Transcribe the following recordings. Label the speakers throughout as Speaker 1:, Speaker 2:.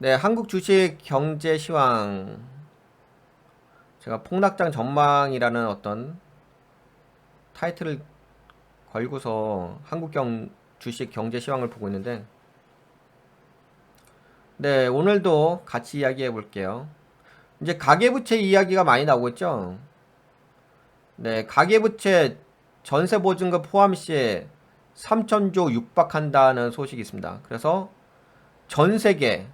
Speaker 1: 네, 한국 주식 경제 시황. 제가 폭락장 전망이라는 어떤 타이틀을 걸고서 주식 경제 시황을 보고 있는데, 네, 오늘도 같이 이야기해 볼게요. 이제 가계부채 이야기가 많이 나오고 있죠. 네, 가계부채 전세보증금 포함 시에 3천조 육박한다는 소식이 있습니다. 그래서 전 세계,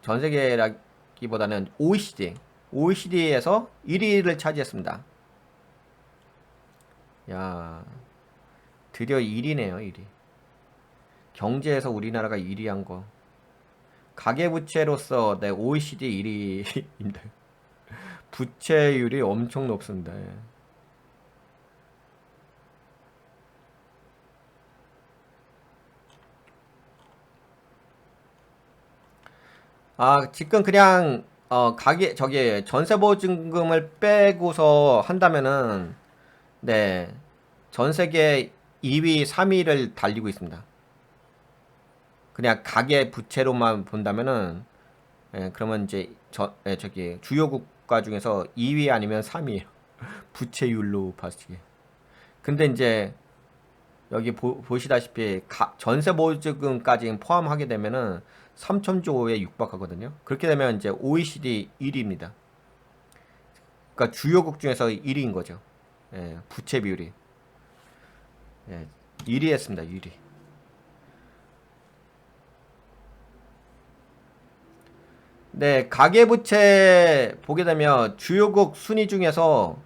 Speaker 1: 전 세계라기보다는 OECD에서 1위를 차지했습니다. 야, 드디어 1위네요, 1위. 경제에서 우리나라가 1위 한 거. 가계부채로서 네, OECD 1위인데. 부채율이 엄청 높습니다. 예. 지금 그냥 전세보증금을 빼고서 한다면은 네, 전 세계 2위, 3위를 달리고 있습니다. 그냥 가계 부채로만 본다면은 그러면 이제 주요 국가 중에서 2위 아니면 3위에요. 부채율로 봤을 때. 근데 이제 여기 보시다시피 전세 보증금까지 포함하게 되면은 3천조에 육박하거든요. 그렇게 되면 이제 OECD 1위입니다. 그러니까 주요국 중에서 1위인 거죠. 예, 부채 비율이. 예, 1위 했습니다. 1위. 네, 가계부채 보게 되면 주요국 순위 중에서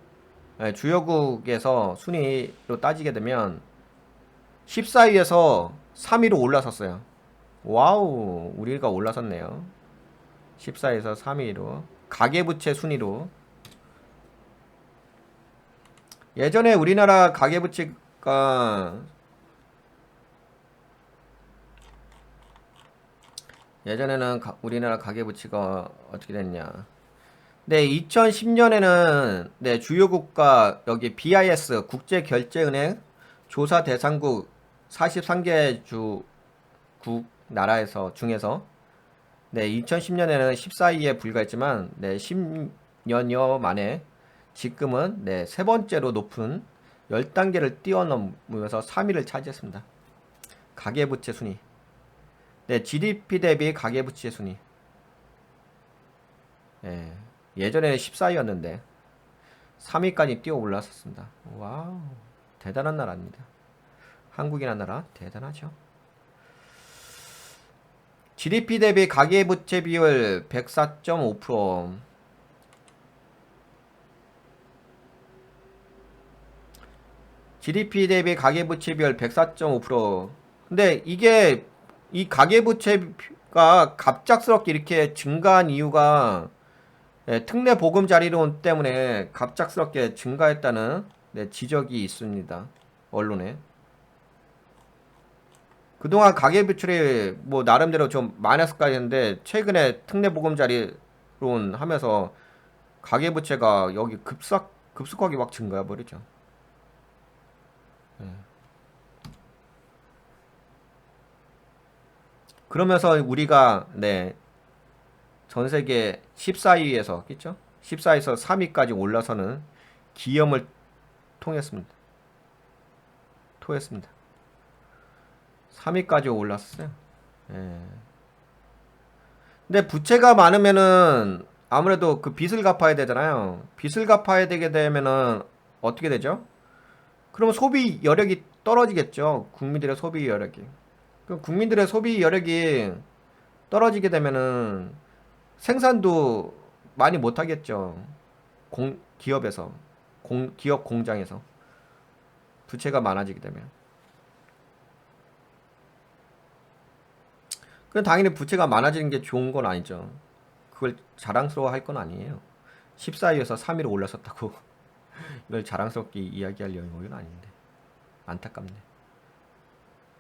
Speaker 1: 주요국에서 순위로 따지게 되면 14위에서 3위로 올라섰어요. 와우, 우리가 올라섰네요. 14에서 3위로 가계부채 순위로. 예전에 우리나라 가계부채가 예전에는 우리나라 가계부채가 어떻게 됐냐. 네, 2010년에는 네, 주요 국가 여기 BIS 국제결제은행 조사 대상국 43개 주국 나라에서 중에서 네, 2010년에는 14위에 불과했지만 네, 10년여 만에 지금은 네, 세 번째로 높은 10단계를 뛰어넘으면서 3위를 차지했습니다. 가계부채 순위. 네, GDP 대비 가계부채 순위. 예, 예전에는 14위였는데 3위까지 뛰어 올랐었습니다. 와우, 대단한 나라입니다. 한국이라는 나라 대단하죠. GDP 대비 가계부채 비율 104.5%. GDP 대비 가계부채 비율 104.5%. 근데 이게 이 가계부채가 갑작스럽게 이렇게 증가한 이유가 특례 보금자리론 때문에 갑작스럽게 증가했다는 지적이 있습니다. 언론에. 그동안 가계부채이 뭐 나름대로 좀 마이너스까지 했는데 최근에 특례 보금자리론 하면서 가계부채가 여기 급속하게 막 증가해 버리죠. 그러면서 우리가 전 세계 14위에서 있죠? 14위에서 3위까지 올라서는 기염을 통했습니다. 토했습니다. 3위까지 올랐어요. 예. 근데 부채가 많으면은 아무래도 그 빚을 갚아야 되잖아요. 빚을 갚아야 되게 되면은 어떻게 되죠? 그럼 소비 여력이 떨어지겠죠. 국민들의 소비 여력이. 그럼 국민들의 소비 여력이 떨어지게 되면은 생산도 많이 못 하겠죠. 기업에서. 기업 공장에서. 부채가 많아지게 되면. 그럼 당연히 부채가 많아지는 게 좋은 건 아니죠. 그걸 자랑스러워 할 건 아니에요. 14위에서 3위로 올라섰다고 이걸 자랑스럽게 이야기할 영역은 아닌데. 안타깝네.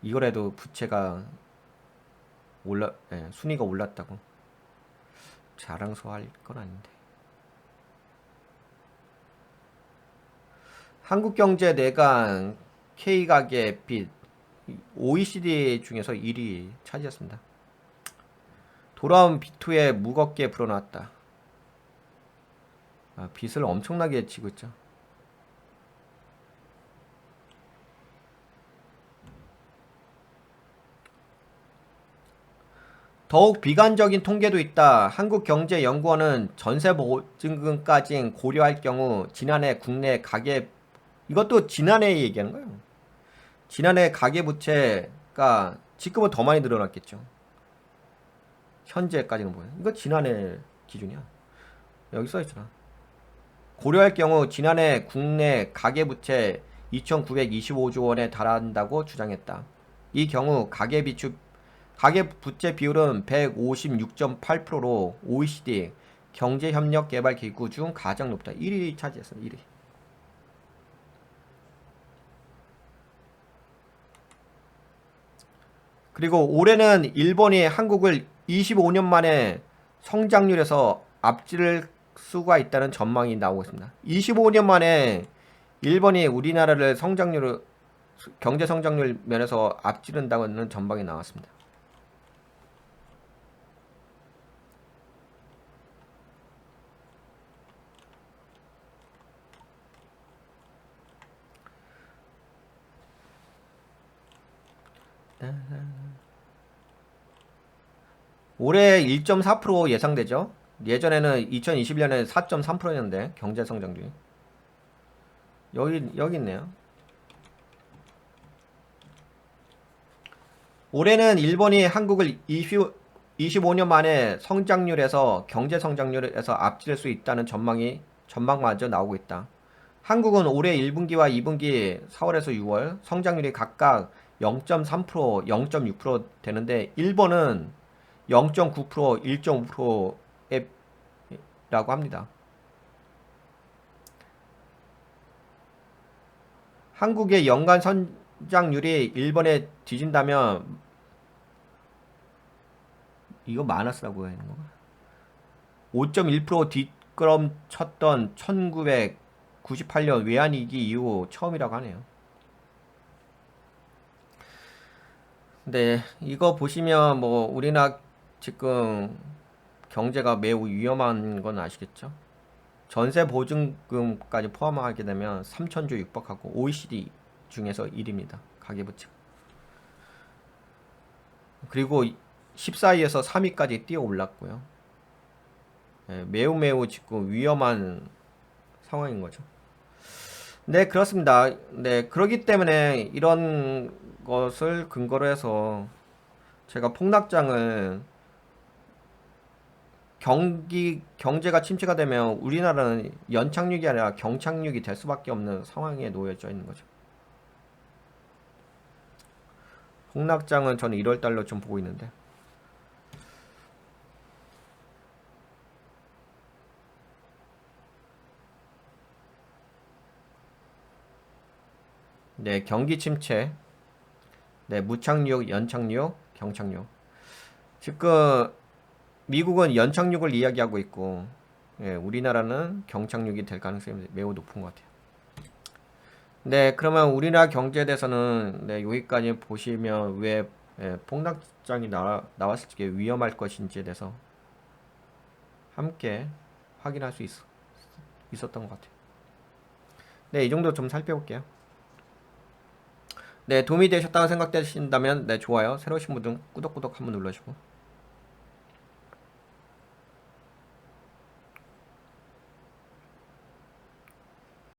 Speaker 1: 이거라도 부채가 순위가 올랐다고 자랑스러워 할 건 아닌데. 한국경제 내간 K가계 빚 OECD 중에서 1위 차지했습니다. 돌아온 B2에 무겁게 불어넣었다. 아, 빚을 엄청나게 지고 있죠. 더욱 비관적인 통계도 있다. 한국경제연구원은 전세보증금까지 고려할 경우 지난해 국내 가계, 이것도 지난해 얘기하는 거예요. 지난해 가계부채가 지금은 더 많이 늘어났겠죠. 현재까지는 뭐예요? 이거 지난해 기준이야. 여기 써있잖아. 고려할 경우 지난해 국내 가계부채 2,925조 원에 달한다고 주장했다. 이 경우 가계부채 비율은 156.8%로 OECD 경제협력개발기구 중 가장 높다. 1위 차지했어. 1위. 그리고 올해는 일본이 한국을 25년 만에 성장률에서 앞질 수가 있다는 전망이 나오고 있습니다. 25년 만에 일본이 우리나라를 경제 성장률 면에서 앞지른다는 전망이 나왔습니다. 올해 1.4% 예상되죠. 예전에는 2021년에 4.3%였는데 경제 성장률이 여기 있네요. 올해는 일본이 한국을 25년 만에 경제 성장률에서 앞질 수 있다는 전망마저 나오고 있다. 한국은 올해 1분기와 2분기 4월에서 6월 성장률이 각각 0.3%, 0.6% 되는데 일본은 0.9%, 1.5%라고 합니다. 한국의 연간 성장률이 일본에 뒤진다면 이거 마이너스라고 하는 건가? 5.1% 뒷걸음쳤던 1998년 외환위기 이후 처음이라고 하네요. 네, 이거 보시면 뭐 우리나라 지금 경제가 매우 위험한 건 아시겠죠? 전세 보증금까지 포함하게 되면 3천조 육박하고 OECD 중에서 1위입니다. 가계부채. 그리고 14위에서 3위까지 뛰어 올랐고요. 네, 매우 지금 위험한 상황인 거죠. 네, 그렇습니다. 네, 그렇기 때문에 이런 것을 근거로 해서 제가 폭락장을 경제가 침체가 되면 우리나라는 연착륙이 아니라 경착륙이 될 수밖에 없는 상황에 놓여져 있는 거죠. 폭락장은 저는 1월달로 좀 보고 있는데. 네, 경기 침체. 네, 무착륙, 연착륙, 경착륙. 지금 미국은 연착륙을 이야기하고 있고, 예, 우리나라는 경착륙이 될 가능성이 매우 높은 것 같아요. 네, 그러면 우리나라 경제에 대해서는 네, 여기까지 보시면 왜 폭락장이 나왔을 때 위험할 것인지에 대해서 함께 확인할 수 있었던 것 같아요. 네, 이 정도 좀 살펴볼게요. 네, 도움이 되셨다고 생각되신다면 네, 좋아요. 새로 오신 분들은 꾸덕꾸덕 한번 눌러주고